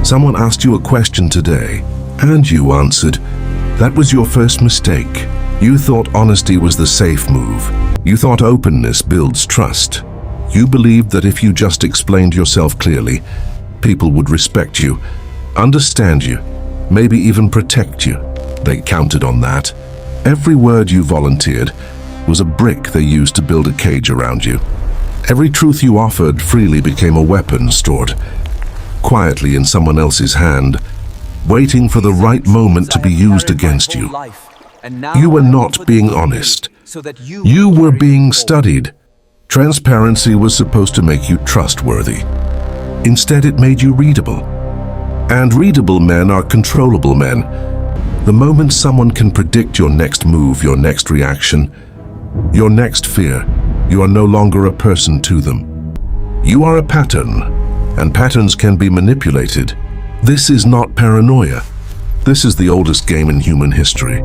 Someone asked you a question today, and you answered. That was your first mistake. You thought honesty was the safe move. You thought openness builds trust. You believed that if you just explained yourself clearly, people would respect you, understand you, maybe even protect you. They counted on that. Every word you volunteered was a brick they used to build a cage around you. Every truth you offered freely became a weapon stored quietly in someone else's hand, waiting for the right moment to be used against you. You were not being honest. You were being studied. Transparency was supposed to make you trustworthy. Instead, it made you readable. And readable men are controllable men. The moment someone can predict your next move, your next reaction, your next fear, you are no longer a person to them. You are a pattern, and patterns can be manipulated. This is not paranoia. This is the oldest game in human history.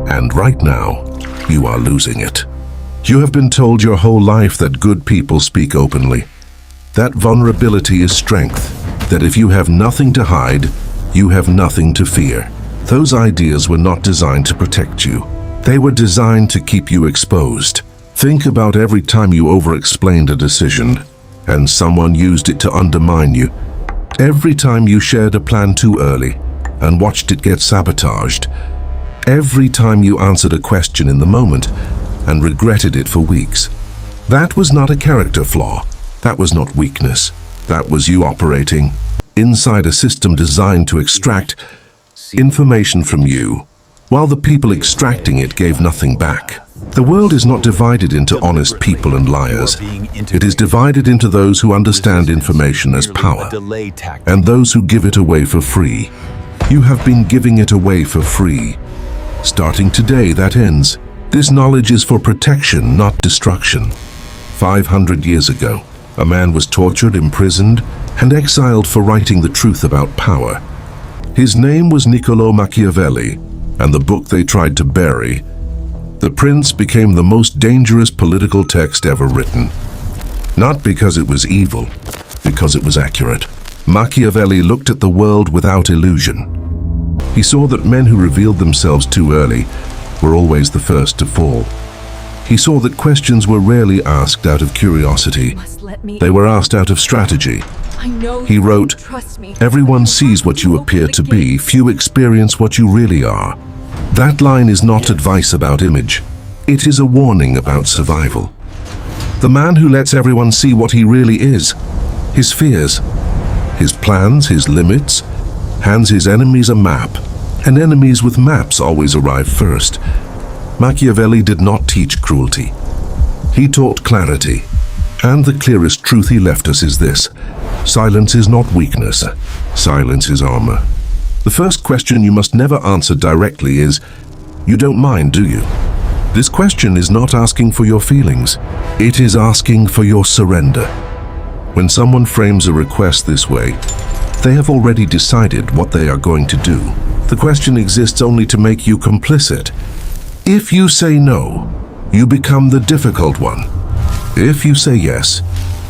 And right now, you are losing it. You have been told your whole life that good people speak openly, that vulnerability is strength, that if you have nothing to hide, you have nothing to fear. Those ideas were not designed to protect you. They were designed to keep you exposed. Think about every time you over-explained a decision, and someone used it to undermine you. Every time you shared a plan too early and watched it get sabotaged. Every time you answered a question in the moment and regretted it for weeks. That was not a character flaw. That was not weakness. That was you operating inside a system designed to extract information from you, while the people extracting it gave nothing back. The world is not divided into honest people and liars. It is divided into those who understand information as power and those who give it away for free. You have been giving it away for free. Starting today, that ends. This knowledge is for protection, not destruction. 500 years ago, a man was tortured, imprisoned, and exiled for writing the truth about power. His name was Niccolò Machiavelli, and the book they tried to bury, The Prince, became the most dangerous political text ever written. Not because it was evil, because it was accurate. Machiavelli looked at the world without illusion. He saw that men who revealed themselves too early were always the first to fall. He saw that questions were rarely asked out of curiosity. They were asked out of strategy. He wrote, "Everyone sees what you appear to be, few experience what you really are." That line is not advice about image. It is a warning about survival. The man who lets everyone see what he really is, his fears, his plans, his limits, hands his enemies a map, and enemies with maps always arrive first. Machiavelli did not teach cruelty. He taught clarity. And the clearest truth he left us is this: silence is not weakness. Silence is armor. The first question you must never answer directly is, "You don't mind, do you?" This question is not asking for your feelings. It is asking for your surrender. When someone frames a request this way, they have already decided what they are going to do. The question exists only to make you complicit. If you say no, you become the difficult one. If you say yes,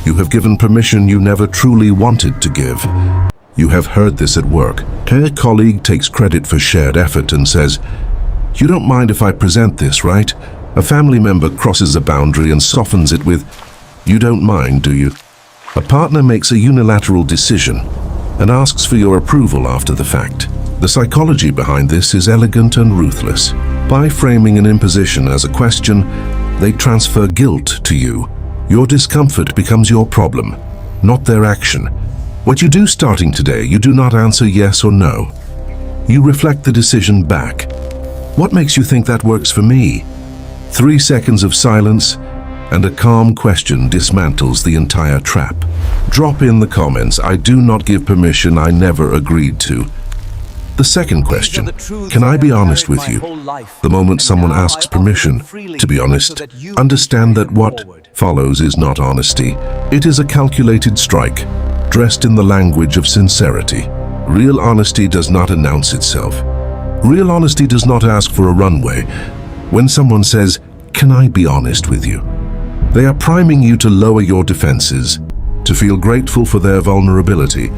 you have given permission you never truly wanted to give. You have heard this at work. A colleague takes credit for shared effort and says, "You don't mind if I present this, right?" A family member crosses a boundary and softens it with, "You don't mind, do you?" A partner makes a unilateral decision and asks for your approval after the fact. The psychology behind this is elegant and ruthless. By framing an imposition as a question, they transfer guilt to you. Your discomfort becomes your problem, not their action. What you do starting today, you do not answer yes or no. You reflect the decision back. What makes you think that works for me? 3 seconds of silence, and a calm question dismantles the entire trap. Drop in the comments, "I do not give permission I never agreed to." The second question, can I be honest with you? The moment someone asks permission to be honest, understand that what follows is not honesty. It is a calculated strike, dressed in the language of sincerity. Real honesty does not announce itself. Real honesty does not ask for a runway. When someone says, "Can I be honest with you?" they are priming you to lower your defenses, to feel grateful for their vulnerability,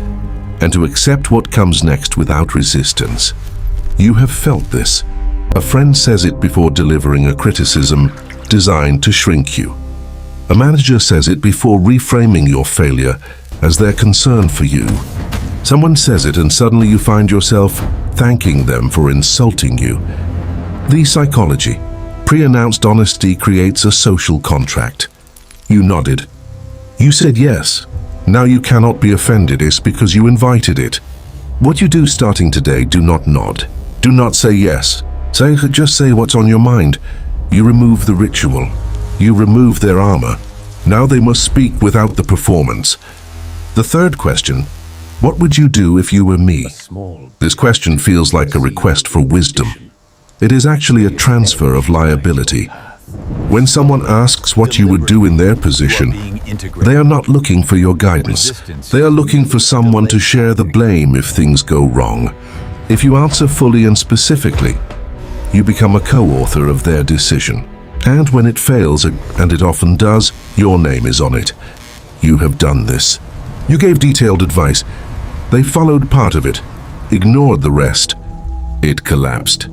and to accept what comes next without resistance. You have felt this. A friend says it before delivering a criticism designed to shrink you. A manager says it before reframing your failure as their concern for you. Someone says it and suddenly you find yourself thanking them for insulting you. The psychology. Pre-announced honesty creates a social contract. You nodded. You said yes. Now you cannot be offended. It's because you invited it. What you do starting today, do not nod. Do not say yes. Just say what's on your mind. You remove the ritual. You remove their armor. Now they must speak without the performance. The third question, what would you do if you were me? This question feels like a request for wisdom. It is actually a transfer of liability. When someone asks what you would do in their position, they are not looking for your guidance. They are looking for someone to share the blame if things go wrong. If you answer fully and specifically, you become a co-author of their decision. And when it fails, and it often does, your name is on it. You have done this. You gave detailed advice. They followed part of it, ignored the rest. It collapsed.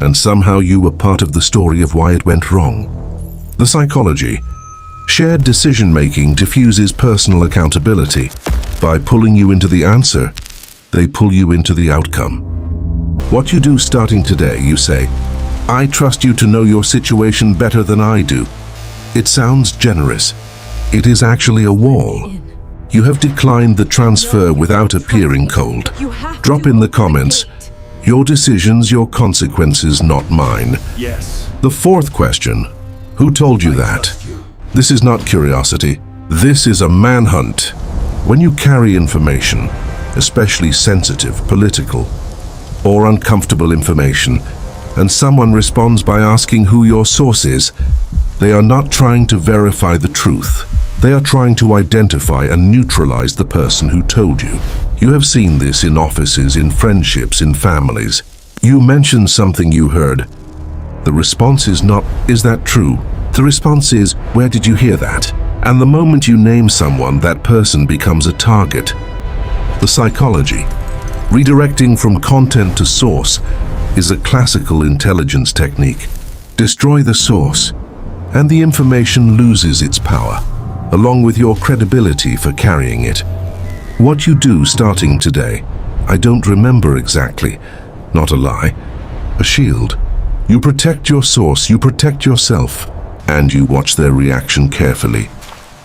And somehow you were part of the story of why it went wrong. The psychology. Shared decision-making diffuses personal accountability. By pulling you into the answer, they pull you into the outcome. What you do starting today, you say, I trust you to know your situation better than I do. It sounds generous. It is actually a wall. You have declined the transfer without appearing cold. Drop in the comments, your decisions, your consequences, not mine. Yes. The fourth question, who told you that? This is not curiosity. This is a manhunt. When you carry information, especially sensitive, political, or uncomfortable information, and someone responds by asking who your source is, they are not trying to verify the truth. They are trying to identify and neutralize the person who told you. You have seen this in offices, in friendships, in families. You mention something you heard. The response is not, is that true? The response is, where did you hear that? And the moment you name someone, that person becomes a target. The psychology. Redirecting from content to source is a classical intelligence technique. Destroy the source, and the information loses its power, along with your credibility for carrying it. What you do starting today, I don't remember exactly. Not a lie, a shield. You protect your source, you protect yourself, and you watch their reaction carefully,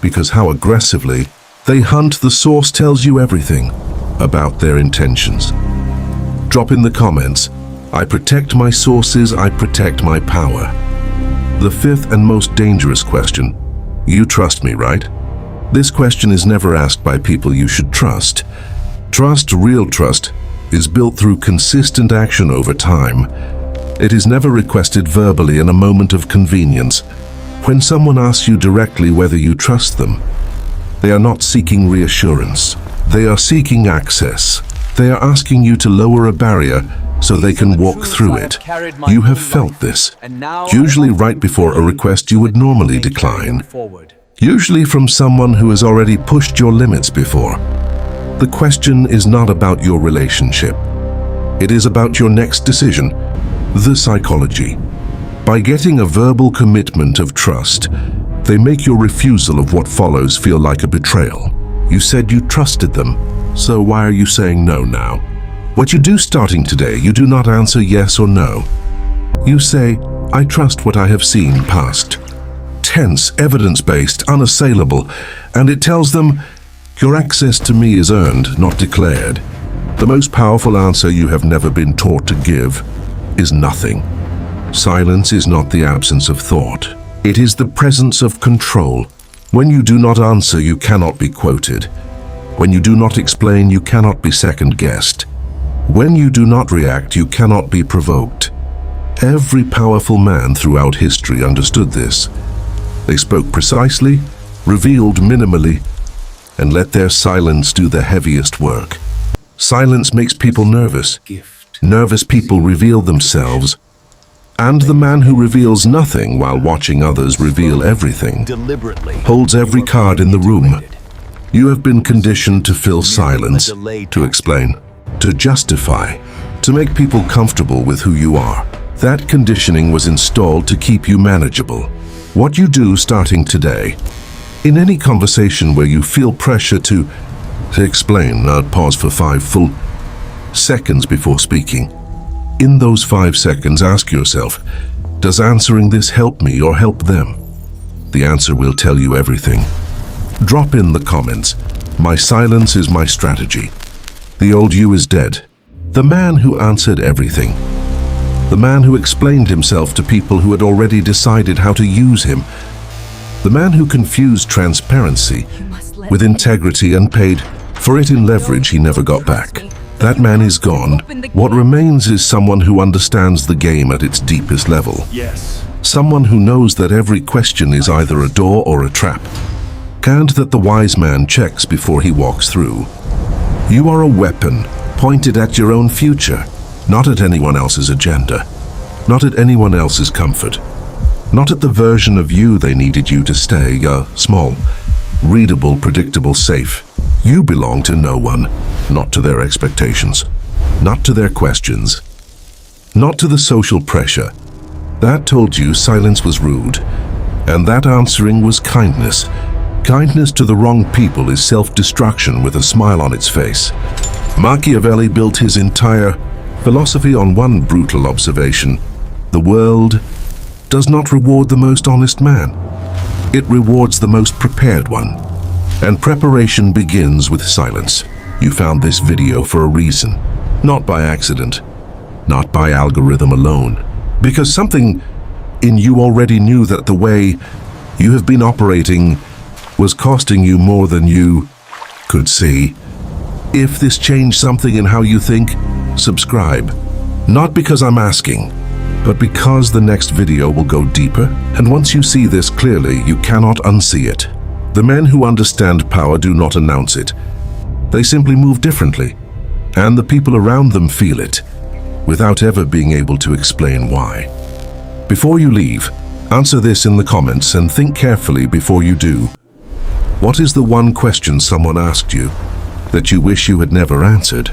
because how aggressively they hunt. The source tells you everything about their intentions. Drop in the comments, I protect my sources, I protect my power. The fifth and most dangerous question, you trust me, right? This question is never asked by people you should trust. Trust, real trust, is built through consistent action over time. It is never requested verbally in a moment of convenience. When someone asks you directly whether you trust them, they are not seeking reassurance. They are seeking access. They are asking you to lower a barrier so they can walk through it. You have felt this, usually right before a request you would normally decline. Usually from someone who has already pushed your limits before. The question is not about your relationship. It is about your next decision, the psychology. By getting a verbal commitment of trust, they make your refusal of what follows feel like a betrayal. You said you trusted them, so why are you saying no now? What you do starting today, you do not answer yes or no. You say, I trust what I have seen past. Tense, evidence-based, unassailable, and it tells them, your access to me is earned, not declared. The most powerful answer you have never been taught to give is nothing. Silence is not the absence of thought. It is the presence of control. When you do not answer, you cannot be quoted. When you do not explain, you cannot be second-guessed. When you do not react, you cannot be provoked. Every powerful man throughout history understood this. They spoke precisely, revealed minimally, and let their silence do the heaviest work. Silence makes people nervous. Nervous people reveal themselves. And the man who reveals nothing while watching others reveal everything holds every card in the room. You have been conditioned to fill silence, to explain, to justify, to make people comfortable with who you are. That conditioning was installed to keep you manageable. What you do starting today, in any conversation where you feel pressure to explain, pause for 5 full seconds before speaking. In those 5 seconds, ask yourself, does answering this help me or help them? The answer will tell you everything. Drop in the comments, my silence is my strategy. The old you is dead. The man who answered everything. The man who explained himself to people who had already decided how to use him. The man who confused transparency with integrity and paid for it in leverage he never got back. That man is gone. What remains is someone who understands the game at its deepest level. Yes. Someone who knows that every question is either a door or a trap, and that the wise man checks before he walks through. You are a weapon pointed at your own future, not at anyone else's agenda, not at anyone else's comfort, not at the version of you they needed you to stay, small, readable, predictable, safe. You belong to no one, not to their expectations, not to their questions, not to the social pressure. That told you silence was rude, and that answering was kindness. Kindness to the wrong people is self-destruction with a smile on its face. Machiavelli built his entire philosophy on one brutal observation. The world does not reward the most honest man. It rewards the most prepared one. And preparation begins with silence. You found this video for a reason, not by accident, not by algorithm alone, because something in you already knew that the way you have been operating was costing you more than you could see. If this changed something in how you think, subscribe. Not because I'm asking, but because the next video will go deeper, and once you see this clearly, you cannot unsee it. The men who understand power do not announce it. They simply move differently, and the people around them feel it, without ever being able to explain why. Before you leave, answer this in the comments and think carefully before you do. What is the one question someone asked you that you wish you had never answered?